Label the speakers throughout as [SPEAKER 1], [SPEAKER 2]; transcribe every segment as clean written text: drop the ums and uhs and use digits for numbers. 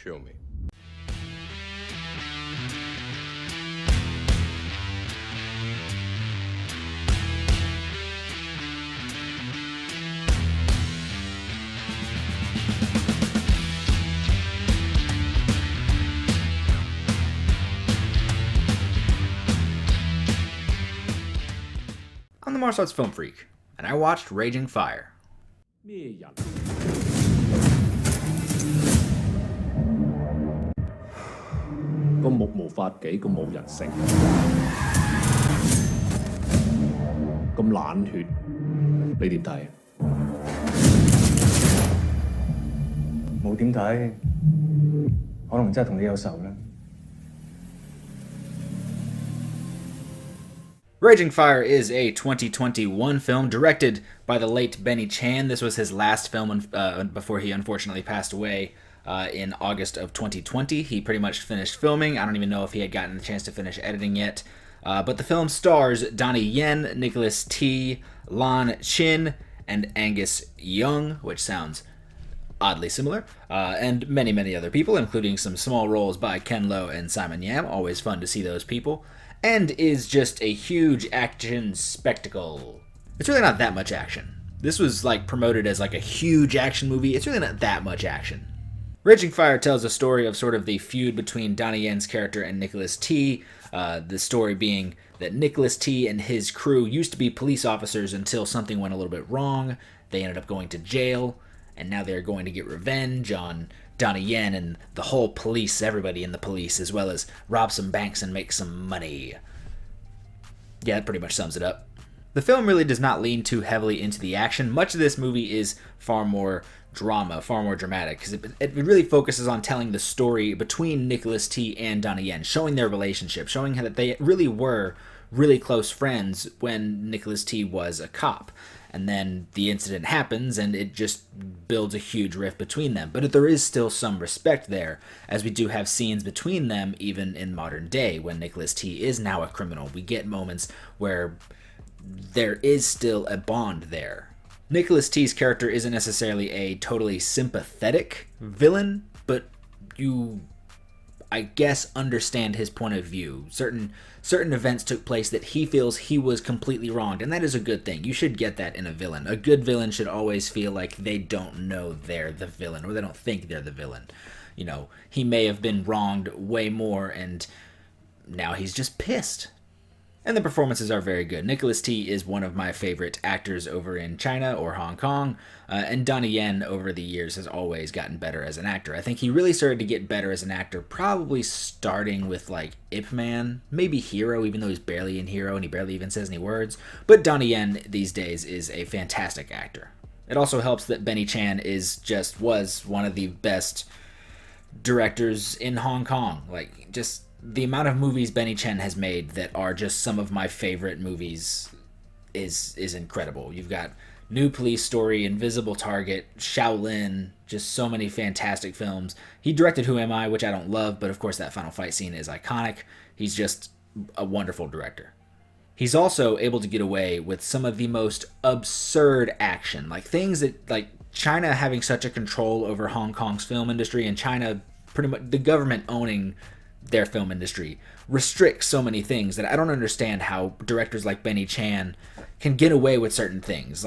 [SPEAKER 1] Show me.
[SPEAKER 2] I'm the Martial Arts Film Freak, and I watched Raging Fire.
[SPEAKER 3] 咩人？個目無法紀，咁冇人性，咁冷血，你點睇？
[SPEAKER 4] 冇點睇，可能真係同你有仇啦。
[SPEAKER 2] Raging Fire is a 2021 film directed by the late Benny Chan. This was his last film before he unfortunately passed away in August of 2020. He pretty much finished filming. I don't even know if he had gotten the chance to finish editing yet. But the film stars Donnie Yen, Nicholas T, Lon Chin, and Angus Young, which sounds oddly similar, and many, many other people, including some small roles by Ken Lo and Simon Yam. Always fun to see those people. And is just a huge action spectacle. It's really not that much action. This was promoted as a huge action movie. It's really not that much action. Raging Fire tells a story of sort of the feud between Donnie Yen's character and Nicholas T. The story being that Nicholas T and his crew used to be police officers until something went a little bit wrong. They ended up going to jail, and now they're going to get revenge on Donnie Yen and the whole police, everybody in the police, as well as rob some banks and make some money. Yeah, that pretty much sums it up. The film really does not lean too heavily into the action. Much of this movie is far more drama, far more dramatic, because it really focuses on telling the story between Nicholas T and Donnie Yen, showing their relationship, showing how that they really were really close friends when Nicholas T was a cop. And then the incident happens, and it just builds a huge rift between them. But there is still some respect there, as we do have scenes between them even in modern day, when Nicholas T is now a criminal. We get moments where there is still a bond there. Nicholas T's character isn't necessarily a totally sympathetic villain, but you, I guess, understand his point of view. Certain events took place that he feels he was completely wronged, and that is a good thing. You should get that in a villain. A good villain should always feel like they don't know they're the villain, or they don't think they're the villain. You know, he may have been wronged way more, and now he's just pissed. And the performances are very good. Nicholas T is one of my favorite actors over in China or Hong Kong, and Donnie Yen over the years has always gotten better as an actor. I think he really started to get better as an actor probably starting with Ip Man, maybe Hero, even though he's barely in Hero and he barely even says any words. But Donnie Yen these days is a fantastic actor. It also helps that Benny Chan was one of the best directors in Hong Kong. Just the amount of movies Benny Chen has made that are just some of my favorite movies is incredible. You've got New Police Story, Invisible Target, Shaolin, just so many fantastic films. He directed Who Am I, which I don't love, but of course that final fight scene is iconic. He's just a wonderful director. He's also able to get away with some of the most absurd action, things that, China having such a control over Hong Kong's film industry, and China pretty much the government owning their film industry restricts so many things that I don't understand how directors like Benny Chan can get away with certain things.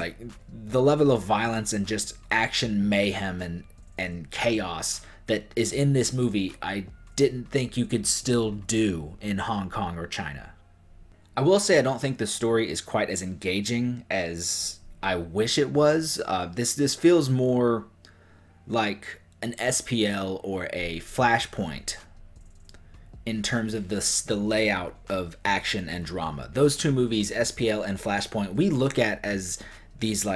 [SPEAKER 2] The level of violence and just action mayhem and chaos that is in this movie, I didn't think you could still do in Hong Kong or China. I will say I don't think the story is quite as engaging as I wish it was. This feels more like an SPL or a Flashpoint in terms of the layout of action and drama. Those two movies, SPL and Flashpoint, we look at as these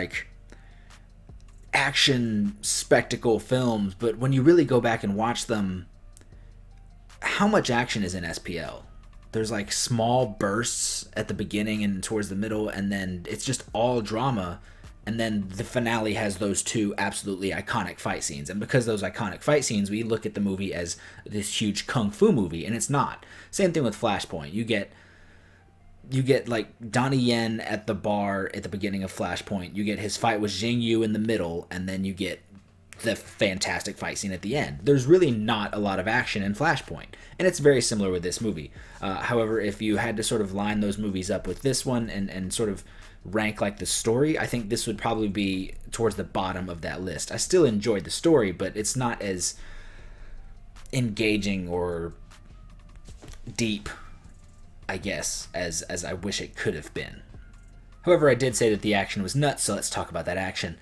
[SPEAKER 2] action spectacle films, but when you really go back and watch them, how much action is in SPL? There's small bursts at the beginning and towards the middle, and then it's just all drama. And then the finale has those two absolutely iconic fight scenes. And because those iconic fight scenes, we look at the movie as this huge kung fu movie, and it's not. Same thing with Flashpoint. You get Donnie Yen at the bar at the beginning of Flashpoint. You get his fight with Jing Yu in the middle, and then you get the fantastic fight scene at the end. There's really not a lot of action in Flashpoint, and it's very similar with this movie. However, if you had to sort of line those movies up with this one and sort of rank like the story, I think this would probably be towards the bottom of that list. I still enjoyed the story, but it's not as engaging or deep, I guess, as I wish it could have been. However, I did say that the action was nuts, so let's talk about that action.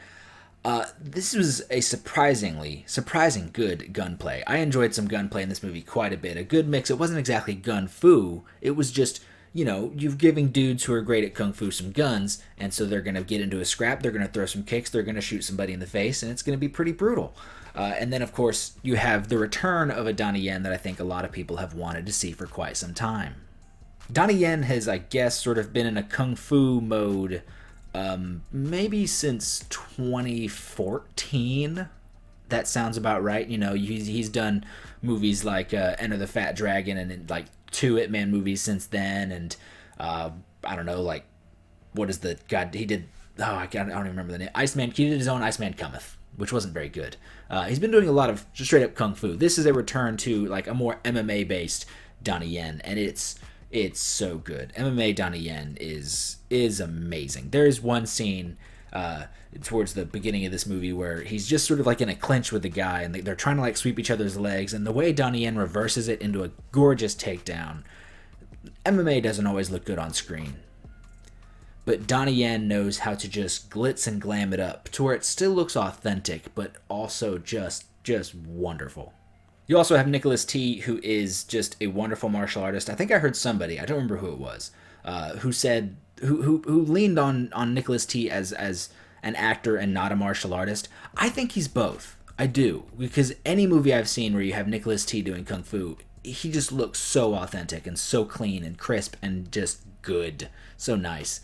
[SPEAKER 2] This was a surprising good gunplay. I enjoyed some gunplay in this movie quite a bit. A good mix. It wasn't exactly gun fu. It was just, you're giving dudes who are great at kung fu some guns, and so they're going to get into a scrap, they're going to throw some kicks, they're going to shoot somebody in the face, and it's going to be pretty brutal. And then, of course, you have the return of a Donnie Yen that I think a lot of people have wanted to see for quite some time. Donnie Yen has, I guess, sort of been in a kung fu mode maybe since 2014. That sounds about right. He's done movies like Enter the Fat Dragon and like 2 Ip Man movies since then, and I don't know, like, what is the god he did? I don't even remember the name. Iceman. He did his own Iceman Cometh, which wasn't very good. He's been doing a lot of just straight up kung fu. This is a return to like a more MMA based Donnie Yen, and it's so good. MMA Donnie Yen is amazing. There is one scene towards the beginning of this movie where he's just sort of like in a clinch with the guy, and they're trying to like sweep each other's legs, and the way Donnie Yen reverses it into a gorgeous takedown. MMA doesn't always look good on screen, but Donnie Yen knows how to just glitz and glam it up to where it still looks authentic, but also just wonderful. You also have Nicholas T, who is just a wonderful martial artist. I think I heard somebody, I don't remember who it was, who said who leaned on Nicholas T as an actor and not a martial artist. I think he's both. I do, because any movie I've seen where you have Nicholas T doing kung fu, he just looks so authentic and so clean and crisp and just good, so nice.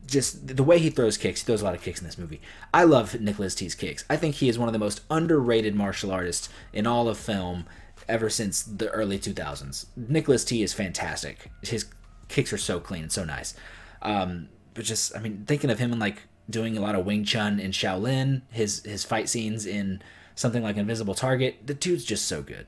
[SPEAKER 2] Just the way he throws kicks, he throws a lot of kicks in this movie. I love Nicholas T's kicks. I think he is one of the most underrated martial artists in all of film ever since the early 2000s. Nicholas T is fantastic. His kicks are so clean and so nice. But just, thinking of him in like doing a lot of Wing Chun in Shaolin, his fight scenes in something like Invisible Target, the dude's just so good.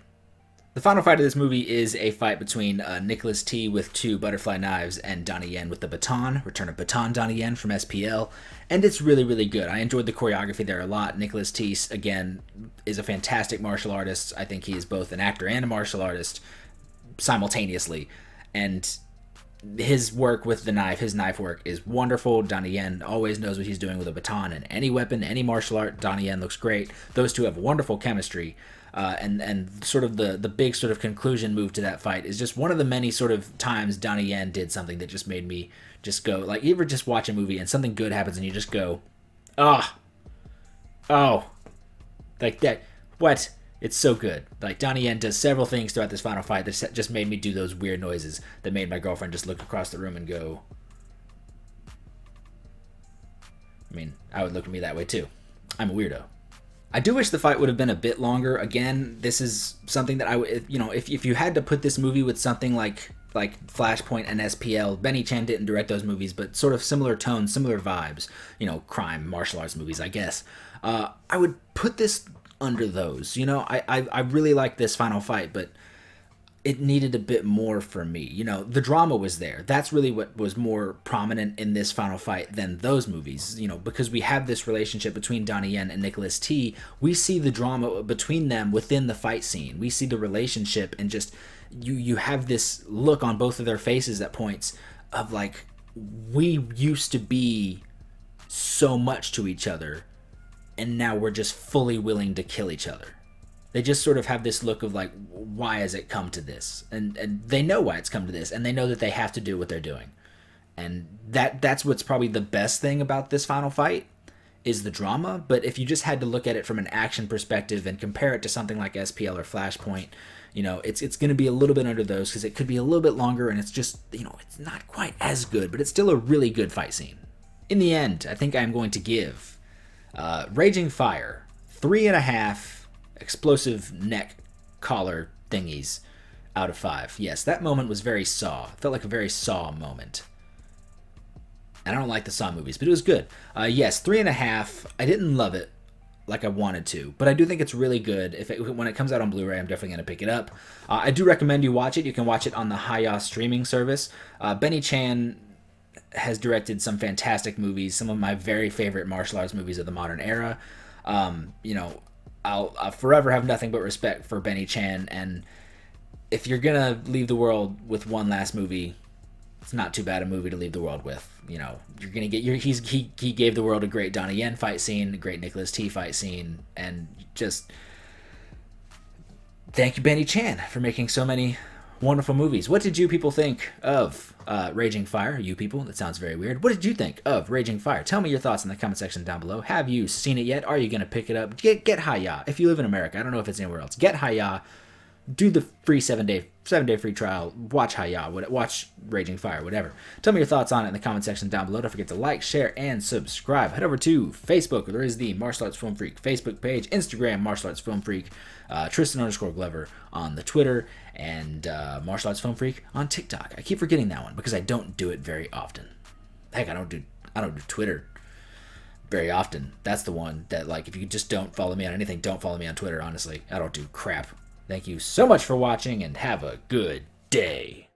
[SPEAKER 2] The final fight of this movie is a fight between Nicholas T with 2 butterfly knives and Donnie Yen with the baton. Return of Baton Donnie Yen from SPL. And it's really, really good. I enjoyed the choreography there a lot. Nicholas T, again, is a fantastic martial artist. I think he is both an actor and a martial artist simultaneously. And his work with the knife, his knife work is wonderful. Donnie Yen always knows what he's doing with a baton and any weapon, any martial art. Donnie Yen looks great. Those two have wonderful chemistry. And sort of the big sort of conclusion move to that fight is just one of the many sort of times Donnie Yen did something that just made me just go, like, you ever just watch a movie and something good happens and you just go, oh, like that, what? It's so good. Like, Donnie Yen does several things throughout this final fight that just made me do those weird noises that made my girlfriend just look across the room and go, I would look at me that way too. I'm a weirdo. I do wish the fight would have been a bit longer. Again, this is something that I would, if you had to put this movie with something like Flashpoint and SPL, Benny Chan didn't direct those movies, but sort of similar tones, similar vibes, crime, martial arts movies, I guess. I would put this under those. I really like this final fight, but it needed a bit more for me. The drama was there. That's really what was more prominent in this final fight than those movies. Because we have this relationship between Donnie Yen and Nicholas T, we see the drama between them within the fight scene. We see the relationship, and just you have this look on both of their faces at points of like, we used to be so much to each other, and now we're just fully willing to kill each other. They just sort of have this look of like, why has it come to this? And they know why it's come to this, and they know that they have to do what they're doing. And that's what's probably the best thing about this final fight is the drama. But if you just had to look at it from an action perspective and compare it to something like SPL or Flashpoint, it's going to be a little bit under those because it could be a little bit longer, and it's just, it's not quite as good, but it's still a really good fight scene. In the end, I think I'm going to give Raging Fire 3.5 explosive neck collar thingies out of 5. Yes, that moment was very Saw. It felt like a very Saw moment. And I don't like the Saw movies, but it was good. Yes, 3.5. I didn't love it. like I wanted to, but I do think it's really good. When it comes out on Blu-ray, I'm definitely going to pick it up. I do recommend you watch it. You can watch it on the Hi-Yah streaming service. Benny Chan has directed some fantastic movies, some of my very favorite martial arts movies of the modern era. You know, I'll forever have nothing but respect for Benny Chan, and if you're gonna leave the world with one last movie, it's not too bad a movie to leave the world with. You know, you're gonna get he gave the world a great Donnie Yen fight scene, a great Nicholas T fight scene, and just thank you, Benny Chan, for making so many wonderful movies. What did you people think of Raging Fire? You people, that sounds very weird. What did you think of Raging Fire? Tell me your thoughts in the comment section down below. Have you seen it yet? Are you gonna pick it up? Get Hi-Yah. If you live in America, I don't know if it's anywhere else. Get Hi-Yah. Do the free 7-day free trial. Watch Hi-Yah. Watch Raging Fire. Whatever. Tell me your thoughts on it in the comment section down below. Don't forget to like, share, and subscribe. Head over to Facebook, where there is the Martial Arts Film Freak Facebook page. Instagram, Martial Arts Film Freak. Tristan_Glover on the Twitter, and Martial Arts Film Freak on TikTok. I keep forgetting that one because I don't do it very often. Heck, I don't do Twitter very often. That's the one that, like, if you just don't follow me on anything, don't follow me on Twitter. Honestly, I don't do crap. Thank you so much for watching, and have a good day.